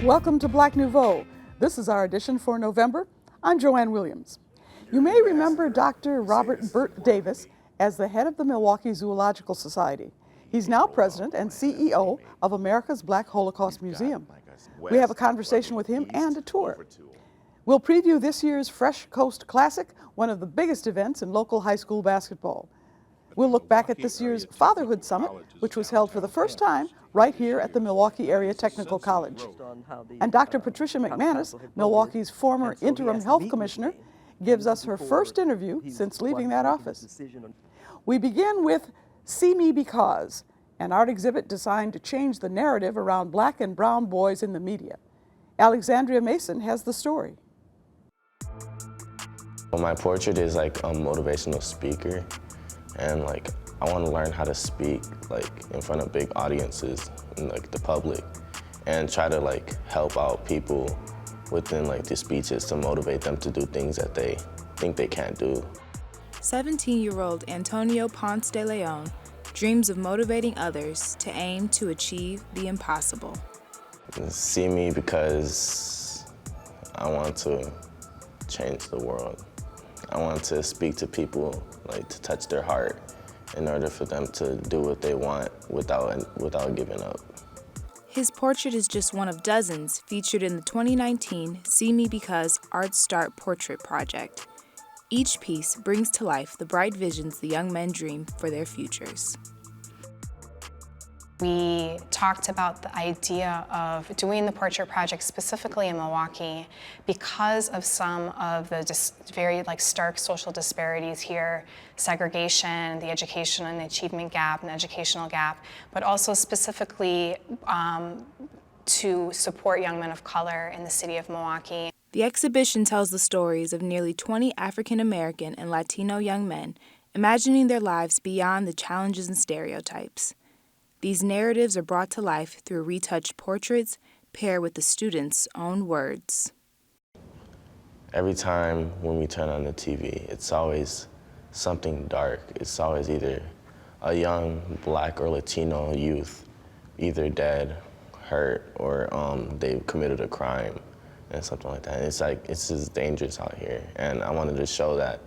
Welcome to Black Nouveau. This is our edition for November. I'm Joanne Williams. You may remember Dr. Bert Davis as the head of the Milwaukee Zoological Society. He's now president and CEO of America's Black Holocaust Museum. We have a conversation with him and a tour. We'll preview this year's Fresh Coast Classic, one of the biggest events in local high school basketball. We'll look back at this year's Fatherhood Summit, which was held for the first time right here at the Milwaukee Area Technical College. And Dr. Patricia McManus, Milwaukee's former interim health commissioner, gives us her first interview since leaving that office. We begin with See Me Because, an art exhibit designed to change the narrative around black and brown boys in the media. Alexandria Mason has the story. Well, my portrait is like a motivational speaker, and like I want to learn how to speak like in front of big audiences and like the public, and try to like help out people within like the speeches to motivate them to do things that they think they can't do. 17-year-old Antonio Ponce de Leon dreams of motivating others to aim to achieve the impossible. See me because I want to change the world. I want to speak to people, like to touch their heart in order for them to do what they want without giving up. His portrait is just one of dozens featured in the 2019 See Me Because Art Start Portrait Project. Each piece brings to life the bright visions the young men dream for their futures. We talked about the idea of doing the portrait project specifically in Milwaukee because of some of the very stark social disparities here, segregation, the education and the achievement gap and educational gap, but also specifically to support young men of color in the city of Milwaukee. The exhibition tells the stories of nearly 20 African-American and Latino young men imagining their lives beyond the challenges and stereotypes. These narratives are brought to life through retouched portraits paired with the students' own words. Every time when we turn on the TV, it's always something dark. It's always either a young black or Latino youth either dead, hurt, or they've committed a crime and something like that. And it's just dangerous out here. And I wanted to show that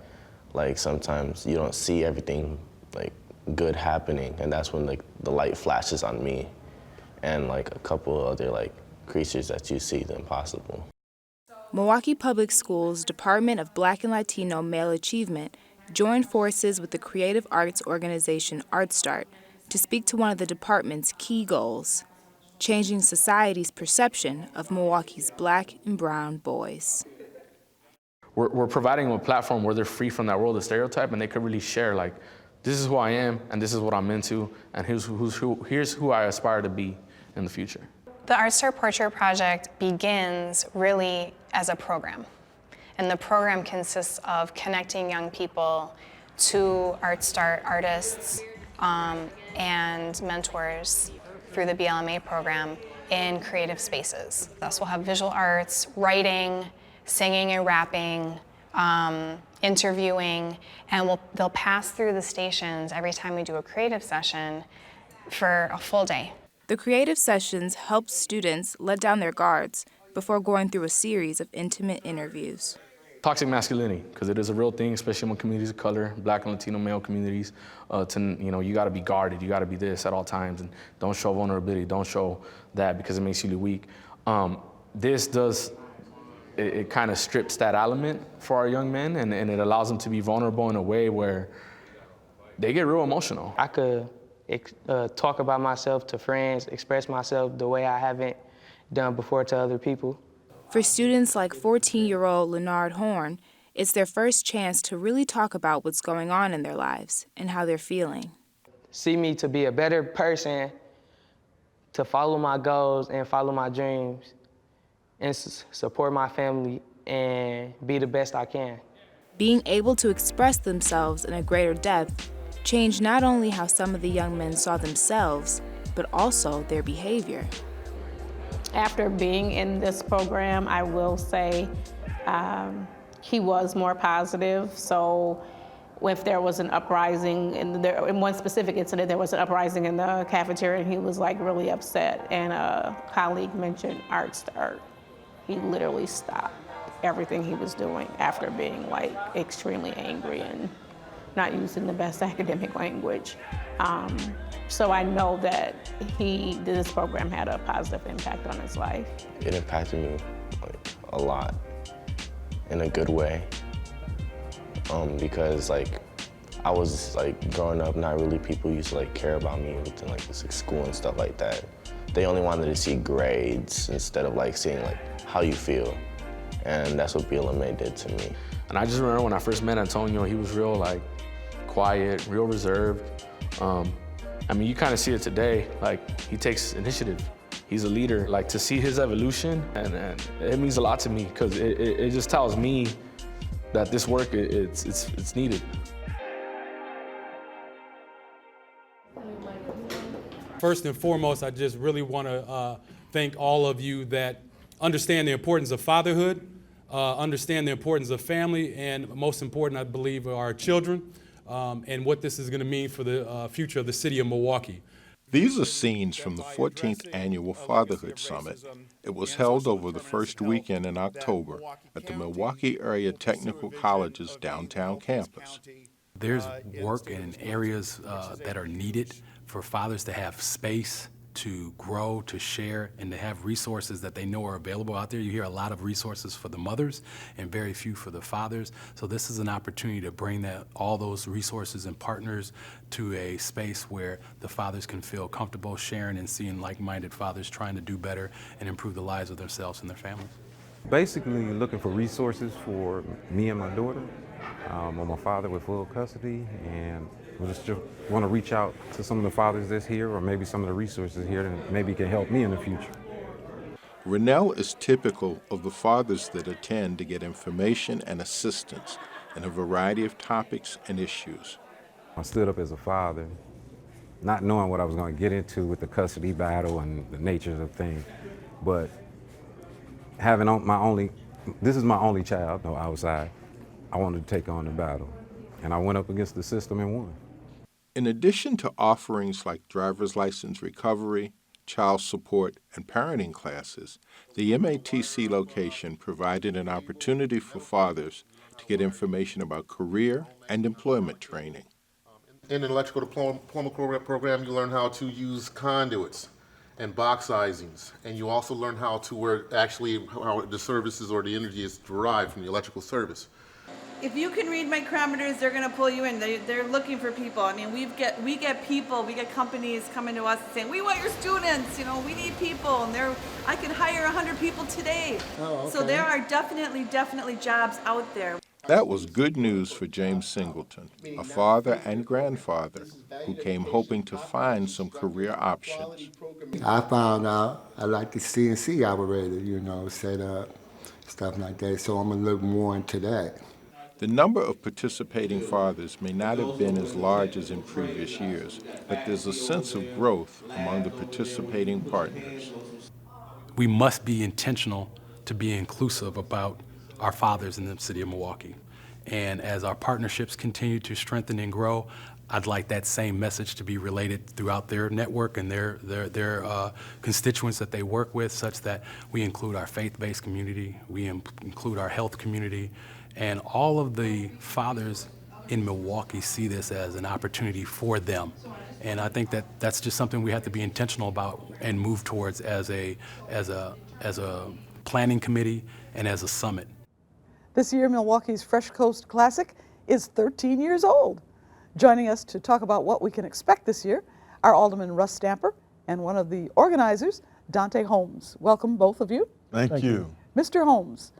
sometimes you don't see everything good happening, and that's when the light flashes on me and a couple of other creatures that you see the impossible. Milwaukee Public Schools Department of Black and Latino Male Achievement joined forces with the creative arts organization Art Start to speak to one of the department's key goals, changing society's perception of Milwaukee's black and brown boys. We're providing them a platform where they're free from that world of stereotype, and they could really share this is who I am, and this is what I'm into, and here's who I aspire to be in the future. The Art Start Portrait Project begins really as a program. And the program consists of connecting young people to Art Start artists and mentors through the BLMA program in creative spaces. Thus, we'll have visual arts, writing, singing and rapping, interviewing, and they'll pass through the stations every time we do a creative session for a full day. The creative sessions help students let down their guards before going through a series of intimate interviews. Toxic masculinity, because it is a real thing, especially among communities of color, black and Latino male communities. You got to be guarded, you got to be this at all times, and don't show vulnerability, don't show that because it makes you weak. It kind of strips that element for our young men, and it allows them to be vulnerable in a way where they get real emotional. I could talk about myself to friends, express myself the way I haven't done before to other people. For students like 14-year-old Leonard Horn, it's their first chance to really talk about what's going on in their lives and how they're feeling. See me to be a better person, to follow my goals and follow my dreams, and support my family and be the best I can. Being able to express themselves in a greater depth changed not only how some of the young men saw themselves, but also their behavior. After being in this program, I will say he was more positive. So if there was an uprising, in one specific incident, there was an uprising in the cafeteria, and he was like really upset. And a colleague mentioned Art Start. He literally stopped everything he was doing after being like extremely angry and not using the best academic language. So I know that this program had a positive impact on his life. It impacted me like a lot in a good way, because like I was like growing up, not really people used to like care about me within like this like, school and stuff like that. They only wanted to see grades instead of like seeing like how you feel, and that's what BLMA did to me. And I just remember when I first met Antonio, he was real like quiet, real reserved. I mean, you kind of see it today, like he takes initiative. He's a leader. Like to see his evolution, and it means a lot to me because it just tells me that this work, it's needed. First and foremost, I just really want to thank all of you that understand the importance of fatherhood, understand the importance of family, and most important, I believe, are our children, and what this is going to mean for the future of the city of Milwaukee. These are scenes from the 14th Annual Fatherhood Summit. It was held over the first weekend in October at the Milwaukee Area Technical College's downtown campus. There's work in areas that are needed for fathers to have space to grow, to share, and to have resources that they know are available out there. You hear a lot of resources for the mothers and very few for the fathers. So this is an opportunity to bring all those resources and partners to a space where the fathers can feel comfortable sharing and seeing like-minded fathers trying to do better and improve the lives of themselves and their families. Basically looking for resources for me and my daughter. I'm a father with full custody, and we just want to reach out to some of the fathers that's here, or maybe some of the resources here that maybe can help me in the future. Rennell is typical of the fathers that attend to get information and assistance in a variety of topics and issues. I stood up as a father, not knowing what I was going to get into with the custody battle and the natures of things, but having this is my only child, no outside, I wanted to take on the battle, and I went up against the system and won. In addition to offerings like driver's license recovery, child support, and parenting classes, the MATC location provided an opportunity for fathers to get information about career and employment training. In an electrical diploma program, you learn how to use conduits and box sizings, and you also learn how the services or the energy is derived from the electrical service. If you can read micrometers, they're going to pull you in. They're looking for people. I mean, we get people, we get companies coming to us saying, we want your students, we need people, and I can hire 100 people today. Oh, okay. So there are definitely jobs out there. That was good news for James Singleton, a father and grandfather who came hoping to find some career options. I found out I like the CNC operator, set up, stuff like that, so I'm going to look more into that. The number of participating fathers may not have been as large as in previous years, but there's a sense of growth among the participating partners. We must be intentional to be inclusive about our fathers in the city of Milwaukee. And as our partnerships continue to strengthen and grow, I'd like that same message to be related throughout their network and their constituents that they work with, such that we include our faith-based community, we include our health community, and all of the fathers in Milwaukee see this as an opportunity for them. And I think that that's just something we have to be intentional about and move towards as a planning committee and as a summit. This year, Milwaukee's Fresh Coast Classic is 13 years old. Joining us to talk about what we can expect this year are Alderman Russ Stamper and one of the organizers, Dante Holmes. Welcome, both of you. Thank you. Mr. Holmes,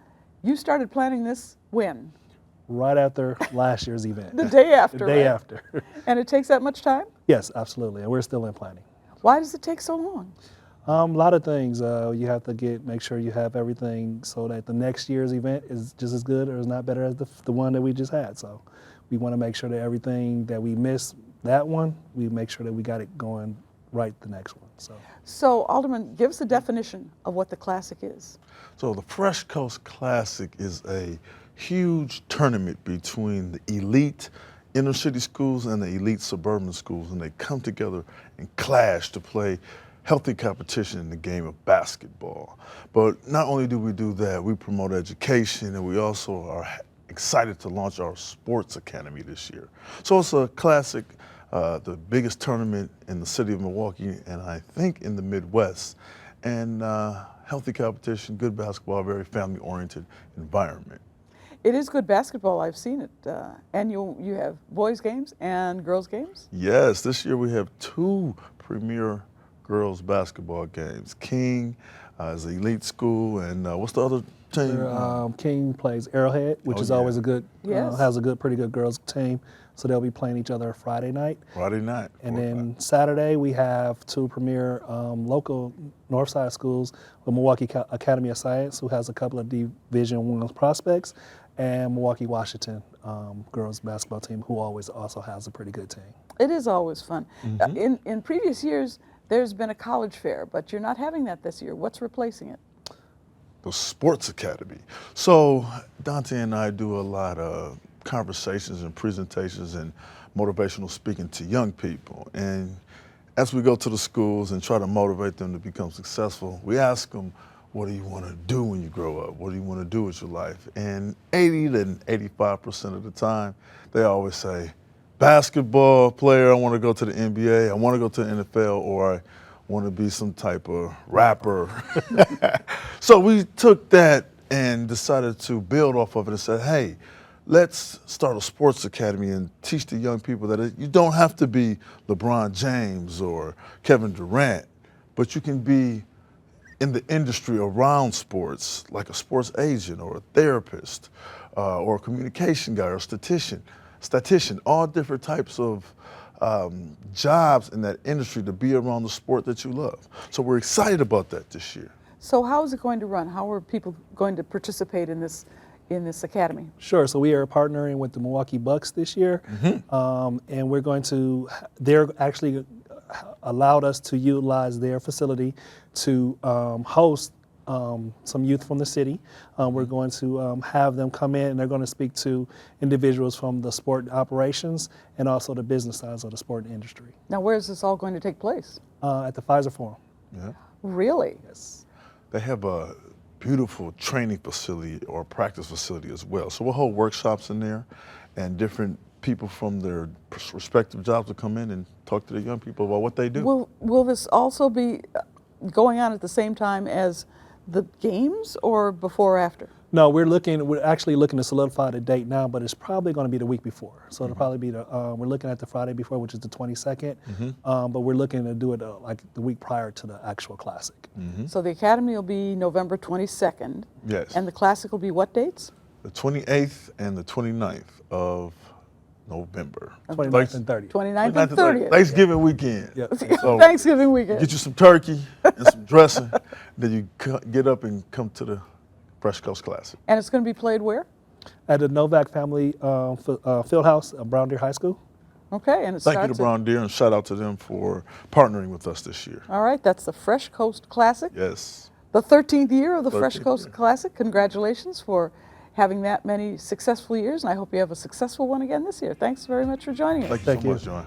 you started planning this when? Right after last year's event. The day after, The day right? after. And it takes that much time? Yes, absolutely, and we're still in planning. Why does it take so long? A lot of things. You have to make sure you have everything so that the next year's event is just as good or is not better as the one that we just had. So we want to make sure that everything that we missed that one, we make sure that we got it going right the next one. So Alderman, give us a definition of what the Classic is. So the Fresh Coast Classic is a huge tournament between the elite inner city schools and the elite suburban schools, and they come together and clash to play healthy competition in the game of basketball. But not only do we do that, we promote education, and we also are excited to launch our sports academy this year. So it's a classic, the biggest tournament in the city of Milwaukee, and I think in the Midwest. And healthy competition, good basketball, very family-oriented environment. It is good basketball. I've seen it. And you have boys games and girls games? Yes, this year we have 2 premier girls basketball games. King is an elite school, and what's the other team? King plays Arrowhead, which is always a good, has a pretty good girls team. So they'll be playing each other Friday night. Friday night. And then Saturday we have 2 premier local Northside schools, the Milwaukee Academy of Science, who has a couple of Division I prospects, and Milwaukee Washington girls basketball team, who always also has a pretty good team. It is always fun. In previous years, there's been a college fair, but you're not having that this year. What's replacing it? The Sports Academy. So Dante and I do a lot of conversations and presentations and motivational speaking to young people. And as we go to the schools and try to motivate them to become successful, we ask them, what do you want to do when you grow up? What do you want to do with your life? And 80 to 85% of the time, they always say, basketball player, I want to go to the NBA, I want to go to the NFL, or I want to be some type of rapper. So we took that and decided to build off of it and said, hey, let's start a sports academy and teach the young people that you don't have to be LeBron James or Kevin Durant, but you can be in the industry around sports, like a sports agent or a therapist or a communication guy or a statistician, all different types of jobs in that industry to be around the sport that you love. So we're excited about that this year. So how is it going to run? How are people going to participate in this academy? Sure. So we are partnering with the Milwaukee Bucks this year, and we're going to. They're actually allowed us to utilize their facility to host some youth from the city. We're going to have them come in, and they're going to speak to individuals from the sport operations and also the business sides of the sport industry. Now, where is this all going to take place? At the Pfizer Forum. Yeah. Really? Yes. They have a beautiful training facility or practice facility as well. So we'll hold workshops in there, and different people from their respective jobs will come in and talk to the young people about what they do. Will this also be going on at the same time as the games, or before or after? No, we're actually looking to solidify the date now, but it's probably going to be the week before. So it'll probably be we're looking at the Friday before, which is the 22nd, but we're looking to do it like the week prior to the actual Classic. So the Academy will be November 22nd. Yes. And the Classic will be what dates? The 28th and the 29th of November. 29th and 30th. 29th and 30th. Thanksgiving weekend. Yep. So Thanksgiving weekend. get you some turkey and some dressing, then you get up and come to the Fresh Coast Classic. And it's going to be played where? At the Novak Family Fieldhouse at Brown Deer High School. Okay, and it Thank you starts to Brown Deer, and shout out to them for partnering with us this year. All right, that's the Fresh Coast Classic. Yes. The 13th year of the Fresh 13th Coast year. Classic. Congratulations for having that many successful years, and I hope you have a successful one again this year. Thanks very much for joining us. Thank you so much, Joanne.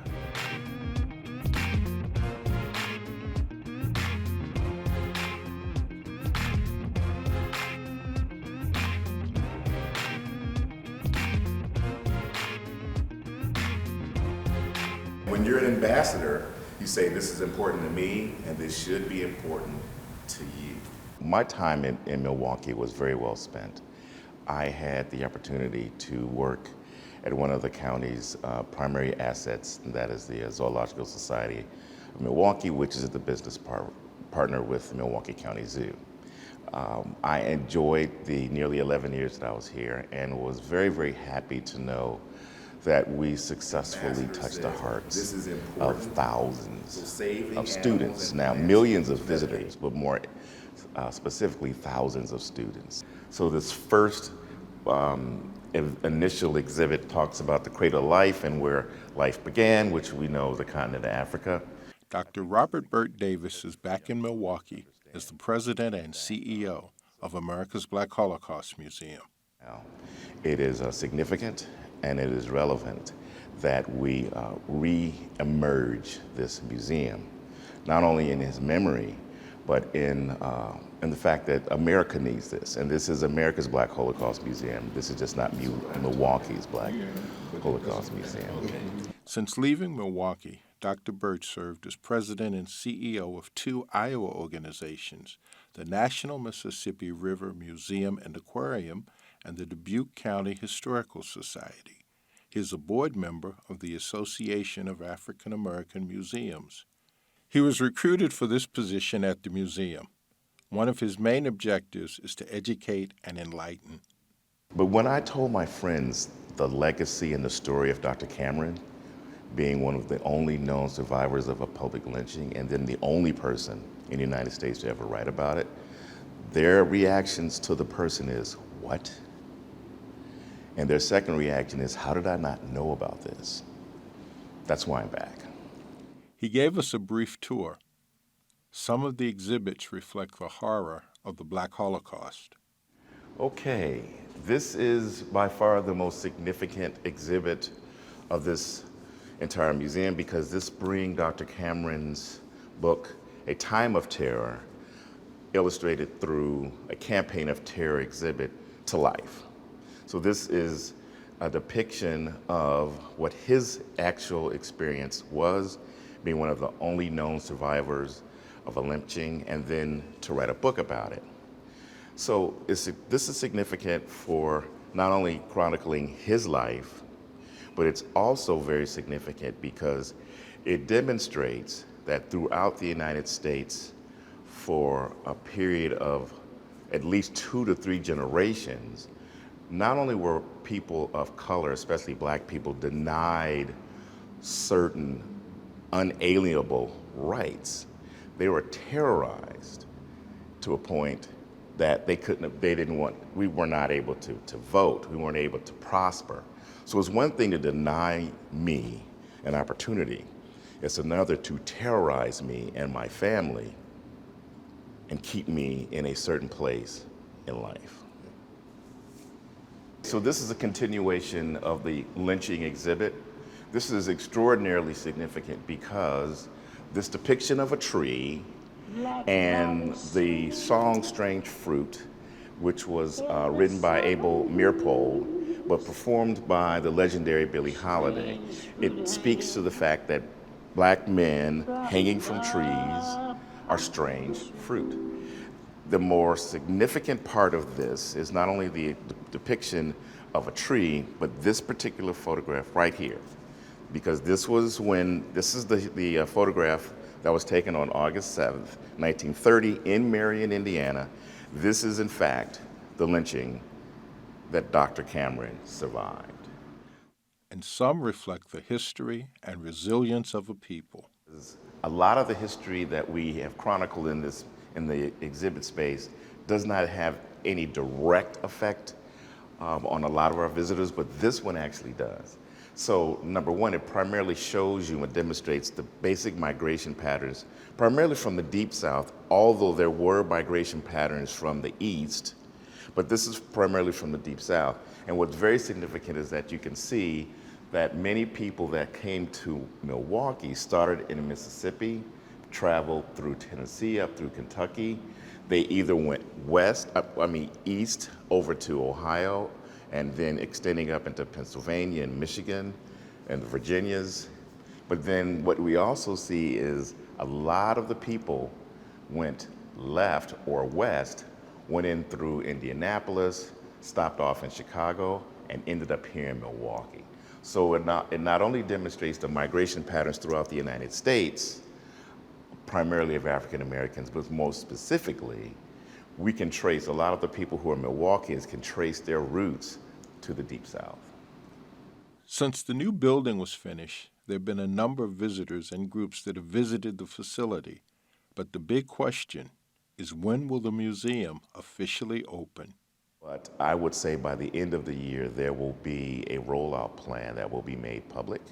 When you're an ambassador, you say this is important to me and this should be important to you. My time in Milwaukee was very well spent. I had the opportunity to work at one of the county's primary assets, and that is the Zoological Society of Milwaukee, which is the business partner with the Milwaukee County Zoo. I enjoyed the nearly 11 years that I was here and was very, very happy to know that we successfully touched the hearts of thousands of students, now millions of visitors, but more specifically thousands of students. So this first initial exhibit talks about the cradle of life and where life began, which we know the continent of Africa. Dr. Robert Bert Davis is back in Milwaukee as the president and CEO of America's Black Holocaust Museum. It is significant and it is relevant that we re-emerge this museum, not only in his memory, but in the fact that America needs this. And this is America's Black Holocaust Museum. This is just not Milwaukee's Black Holocaust Museum. Since leaving Milwaukee, Dr. Bert served as president and CEO of two Iowa organizations, the National Mississippi River Museum and Aquarium and the Dubuque County Historical Society. He is a board member of the Association of African-American Museums. He was recruited for this position at the museum. One of his main objectives is to educate and enlighten. But when I told my friends the legacy and the story of Dr. Cameron, being one of the only known survivors of a public lynching and then the only person in the United States to ever write about it, their reactions to the person is, what? And their second reaction is, how did I not know about this? That's why I'm back. He gave us a brief tour. Some of the exhibits reflect the horror of the Black Holocaust. Okay, this is by far the most significant exhibit of this entire museum because this brings Dr. Cameron's book, A Time of Terror, illustrated through a campaign of terror exhibit to life. So this is a depiction of what his actual experience was, being one of the only known survivors of a lynching, and then to write a book about it. So this is significant for not only chronicling his life, but it's also very significant because it demonstrates that throughout the United States, for a period of at least 2 to 3 generations, not only were people of color, especially black people, denied certain unalienable rights, they were terrorized to a point that we were not able to vote, we weren't able to prosper. So it's one thing to deny me an opportunity, it's another to terrorize me and my family and keep me in a certain place in life. So this is a continuation of the lynching exhibit. This is extraordinarily significant because this depiction of a tree and the song Strange Fruit, which was written by Abel Meeropol, but performed by the legendary Billie Holiday. It speaks to the fact that black men hanging from trees are strange fruit. The more significant part of this is not only the depiction of a tree, but this particular photograph right here. Because this is the photograph that was taken on August 7th, 1930 in Marion, Indiana. This is in fact the lynching that Dr. Cameron survived. And some reflect the history and resilience of a people. A lot of the history that we have chronicled in the exhibit space does not have any direct effect on a lot of our visitors, but this one actually does. So number one, it primarily shows you and demonstrates the basic migration patterns, primarily from the Deep South, although there were migration patterns from the East, but this is primarily from the Deep South. And what's very significant is that you can see that many people that came to Milwaukee started in Mississippi, traveled through Tennessee, up through Kentucky. They either went east over to Ohio, and then extending up into Pennsylvania and Michigan and the Virginias. But then what we also see is a lot of the people went left or west, went in through Indianapolis, stopped off in Chicago, and ended up here in Milwaukee. So it not only demonstrates the migration patterns throughout the United States, primarily of African Americans, but most specifically, we can trace, a lot of the people who are Milwaukeeans can trace their roots to the Deep South. Since the new building was finished, there have been a number of visitors and groups that have visited the facility. But the big question is, when will the museum officially open? But I would say by the end of the year, there will be a rollout plan that will be made public.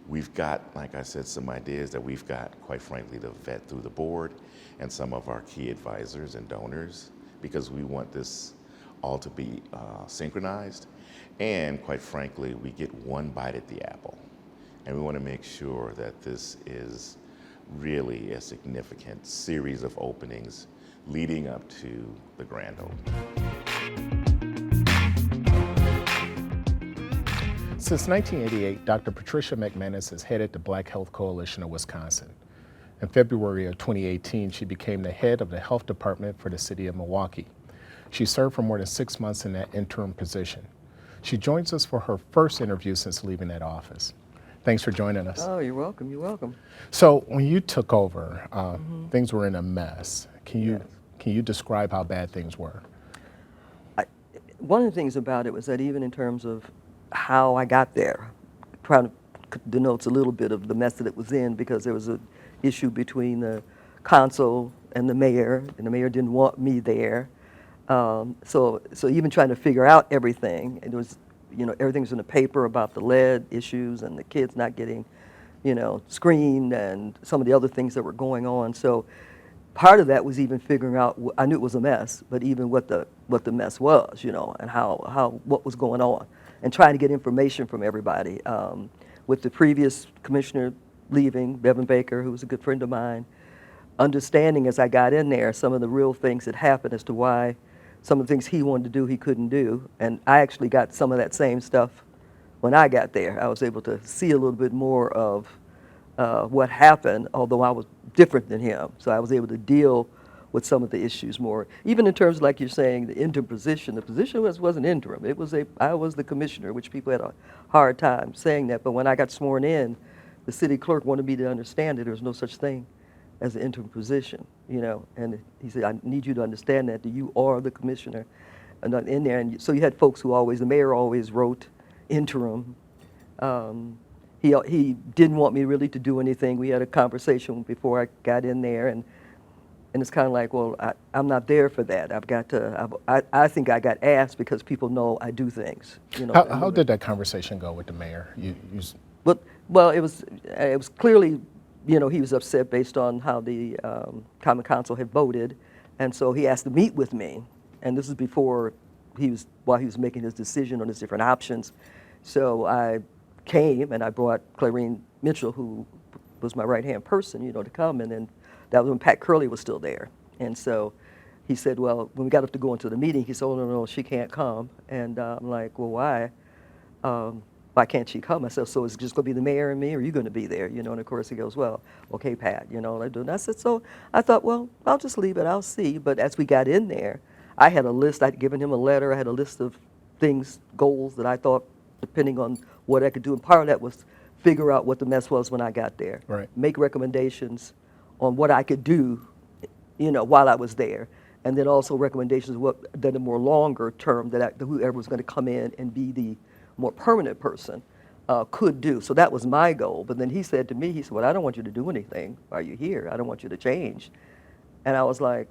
We've got, like I said, some ideas that we've got, quite frankly, to vet through the board and some of our key advisors and donors, because we want this all to be synchronized. And quite frankly, we get one bite at the apple. And we want to make sure that this is really a significant series of openings leading up to the grand opening. Since 1988, Dr. Patricia McManus has headed the Black Health Coalition of Wisconsin. In February of 2018, she became the head of the health department for the city of Milwaukee. She served for more than 6 months in that interim position. She joins us for her first interview since leaving that office. Thanks for joining us. Oh, you're welcome. You're welcome. So when you took over, things were in a mess. Can you describe how bad things were? One of the things about it was that even in terms of how I got there, trying to denotes a little bit of the mess that it was in, because there was an issue between the consul and the mayor didn't want me there. So even trying to figure out everything, it was, everything's in the paper about the lead issues and the kids not getting, screened and some of the other things that were going on. So part of that was even figuring out, I knew it was a mess, but even what the mess was, and what was going on, and trying to get information from everybody. With the previous commissioner leaving, Bevan Baker, who was a good friend of mine, understanding as I got in there some of the real things that happened as to why some of the things he wanted to do, he couldn't do. And I actually got some of that same stuff when I got there. I was able to see a little bit more of what happened, although I was different than him. So I was able to deal with some of the issues more. Even in terms, like you're saying, the interim position, the position wasn't interim. I was the commissioner, which people had a hard time saying that. But when I got sworn in, the city clerk wanted me to understand that there was no such thing as an interim position, and he said, I need you to understand that you are the commissioner and not in there. And so you had folks who the mayor always wrote interim. He didn't want me really to do anything. We had a conversation before I got in there, and it's kind of like, well, I'm not there for that. I think I got asked because people know I do things. How did that conversation go with the mayor? Well, it was clearly, he was upset based on how the Common Council had voted, and so he asked to meet with me. And this is before while he was making his decision on his different options. So I came and I brought Clarine Mitchell, who was my right-hand person, to come, and then that was when Pat Curley was still there. And so he said, well, when we got up to go into the meeting, he said, oh, no, she can't come. And I'm like, well, why? Why can't she come? I said, so it's just going to be the mayor and me, or are you going to be there? And of course he goes, well, okay, Pat, And I said, so I thought, well, I'll just leave it, I'll see. But as we got in there, I had a list, I'd given him a letter, I had a list of things, goals that I thought, depending on what I could do. And part of that was figure out what the mess was when I got there. Right. Make recommendations on what I could do, while I was there. And then also recommendations that are more longer term, that whoever was going to come in and be the more permanent person could do. So that was my goal. But then he said to me, he said, well, I don't want you to do anything while you're here. I don't want you to change. And I was like,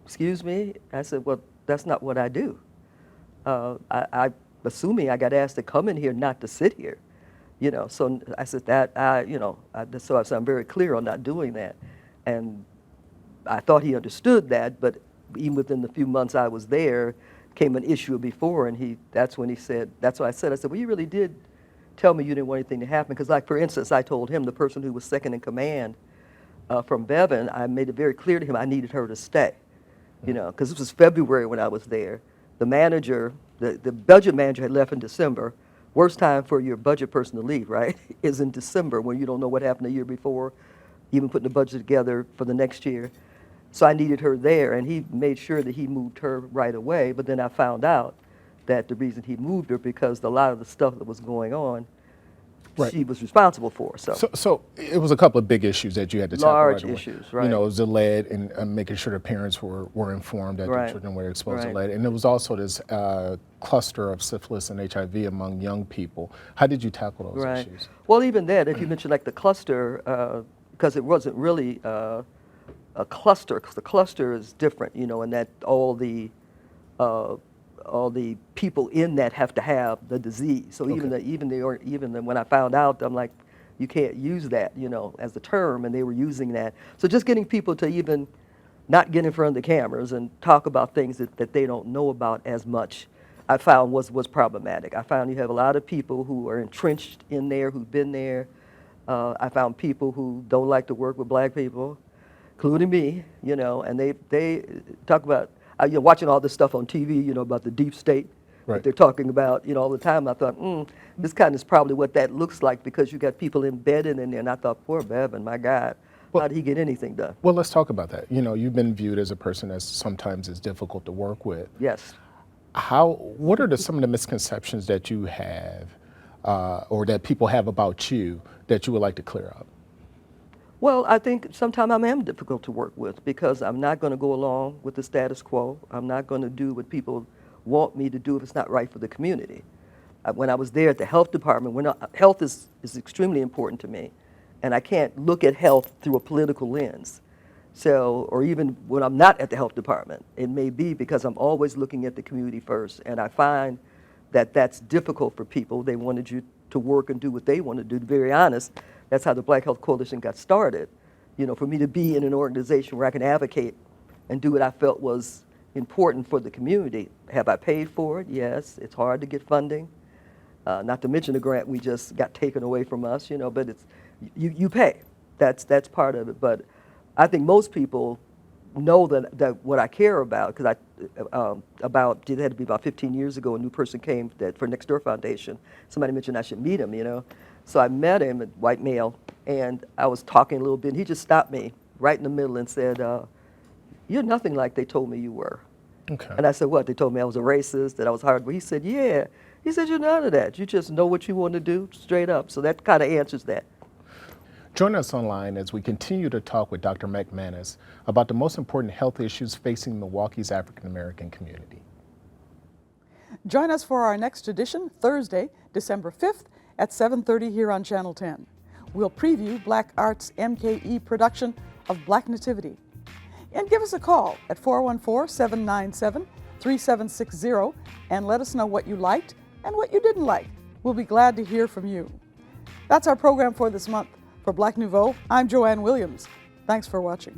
excuse me? I said, well, that's not what I do. Assuming I got asked to come in here, not to sit here. So I said so I'm very clear on not doing that. And I thought he understood that, but even within the few months I was there, came an issue before, and that's when he said, that's what I said, well, you really did tell me you didn't want anything to happen, because like, for instance, I told him, the person who was second in command from Bevan, I made it very clear to him I needed her to stay, because this was February when I was there. The manager, the budget manager had left in December. Worst time for your budget person to leave, right, is in December, when you don't know what happened the year before, even putting the budget together for the next year. So I needed her there, and he made sure that he moved her right away. But then I found out that the reason he moved her because a lot of the stuff that was going on Right. she was responsible for. So it was a couple of big issues that you had to tackle Large right away. issues, right. You know, it was the lead and making sure the parents were informed that Right. the children were exposed to Right. lead. And there was also this cluster of syphilis and HIV among young people. How did you tackle those Right. issues? Well, even that, if you mentioned like the cluster, because it wasn't really a cluster, because the cluster is different, you know, and that all the people in that have to have the disease. So even when I found out, I'm like, you can't use that, you know, as the term, and they were using that. So just getting people to even not get in front of the cameras and talk about things that they don't know about as much, I found was problematic. I found you have a lot of people who are entrenched in there, who've been there. I found people who don't like to work with black people, including me, you know, and they talk about, you know, watching all this stuff on TV, you know, about the deep state that they're talking about, you know, all the time. I thought, this kind of is probably what that looks like, because you got people embedded in there. And I thought, poor Bevan, my God, how did he get anything done? Well, let's talk about that. You know, you've been viewed as a person that sometimes is difficult to work with. Yes. What are some of the misconceptions that you have or that people have about you that you would like to clear up? Well, I think sometimes I am difficult to work with, because I'm not going to go along with the status quo. I'm not going to do what people want me to do if it's not right for the community. When I was there at the health department, health is extremely important to me, and I can't look at health through a political lens. So, or even when I'm not at the health department, it may be because I'm always looking at the community first, and I find that that's difficult for people. They wanted you to work and do what they want to do. To be very honest, that's how the Black Health Coalition got started. You know, for me to be in an organization where I can advocate and do what I felt was important for the community. Have I paid for it? Yes. It's hard to get funding. Not to mention the grant we just got taken away from us, you know, but it's, you pay. That's part of it. But I think most people know that what I care about, because it had to be about 15 years ago, a new person came for Next Door Foundation. Somebody mentioned I should meet him, you know. So I met him, a white male, and I was talking a little bit, and he just stopped me right in the middle and said, you're nothing like they told me you were. Okay. And I said, what? They told me I was a racist, that I was hard. But he said, yeah. He said, you're none of that. You just know what you want to do straight up. So that kind of answers that. Join us online as we continue to talk with Dr. McManus about the most important health issues facing Milwaukee's African-American community. Join us for our next edition, Thursday, December 5th at 7:30 here on Channel 10. We'll preview Black Arts MKE production of Black Nativity. And give us a call at 414-797-3760 and let us know what you liked and what you didn't like. We'll be glad to hear from you. That's our program for this month. For Black Nouveau, I'm Joanne Williams. Thanks for watching.